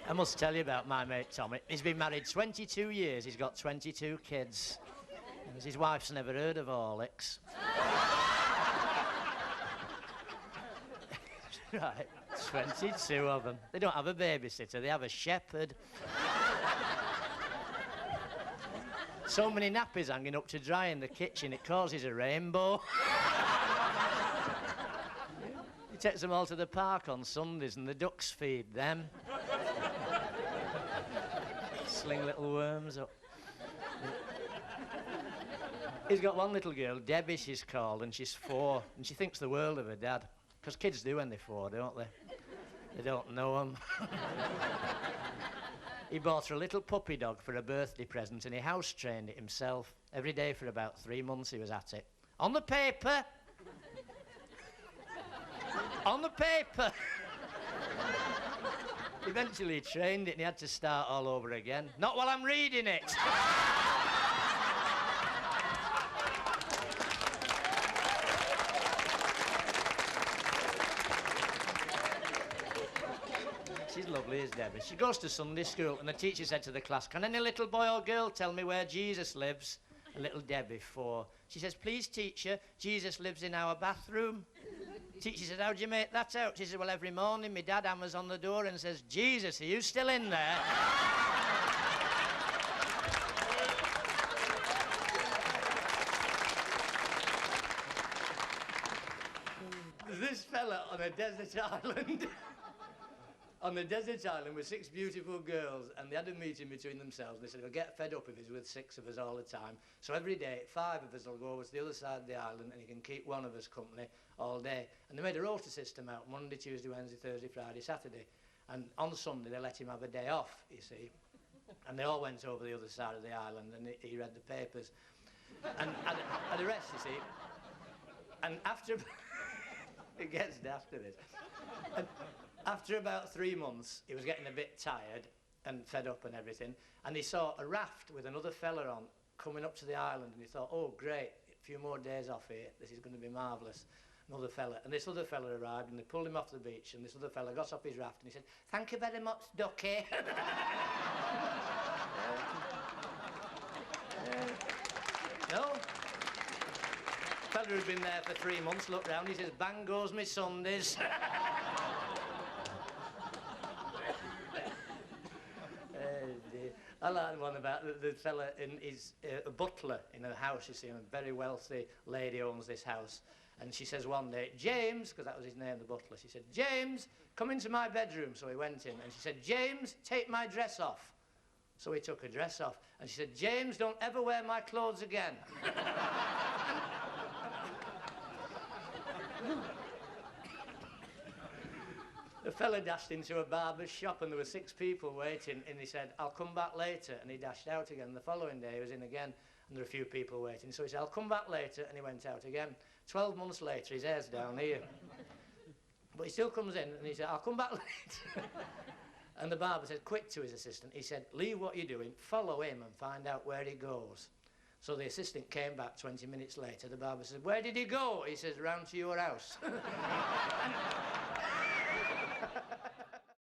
I must tell you about my mate Tommy. He's been married 22 years. He's got 22 kids. And his wife's never heard of Horlicks. Right, 22 of them. They don't have a babysitter, they have a shepherd. So many nappies hanging up to dry in the kitchen, it causes a rainbow. He takes them all to the park on Sundays and the ducks feed them. Sling little worms up. He's got one little girl, Debbie she's called, and she's 4, and she thinks the world of her dad. Because kids do when they're 4, don't they? They don't know him. He bought her a little puppy dog for a birthday present and he house-trained it himself. Every day for about 3 months he was at it. On the paper! On the paper! Eventually he trained it and he had to start all over again. Not while I'm reading it! She's lovely, is Debbie. She goes to Sunday school and the teacher said to the class, can any little boy or girl tell me where Jesus lives? And little Debbie, 4. She says, please, teacher, Jesus lives in our bathroom. Teacher said, how do you make that out? She said, well, every morning my dad hammers on the door and says, Jesus, are you still in there? There's this fella on a desert island. On the desert island with 6 beautiful girls, and they had a meeting between themselves, and they said, we'll get fed up if he's with 6 of us all the time. So every day, 5 of us will go over to the other side of the island, and he can keep one of us company all day. And they made a rota system out, Monday, Tuesday, Wednesday, Thursday, Friday, Saturday. And on Sunday, they let him have a day off, you see. And they all went over the other side of the island, and he read the papers. And the rest, you see. And after... it gets daft to this. And after about 3 months, he was getting a bit tired and fed up and everything, and he saw a raft with another fella on coming up to the island, and he thought, oh, great, a few more days off here, this is going to be marvellous. Another fella, and this other fella arrived, and they pulled him off the beach, and this other fella got off his raft, and he said, thank you very much, ducky. No? Fella who'd been there for 3 months looked round, he says, bang goes me Sundays. I like the one about the fella in his a butler in a house, you see, and a very wealthy lady owns this house. And she says one day, James, because that was his name, the butler, she said, James, come into my bedroom. So he went in, and she said, James, take my dress off. So he took her dress off, and she said, James, don't ever wear my clothes again. The fella dashed into a barber's shop and there were 6 people waiting, and he said, I'll come back later, and he dashed out again. The following day he was in again and there were a few people waiting, so he said, I'll come back later, and he went out again. 12 months later his hair's down here. But he still comes in and he said, I'll come back later. And the barber said, quick, to his assistant, he said, leave what you're doing, follow him and find out where he goes. So the assistant came back 20 minutes later. The barber said, where did he go? He says, round to your house.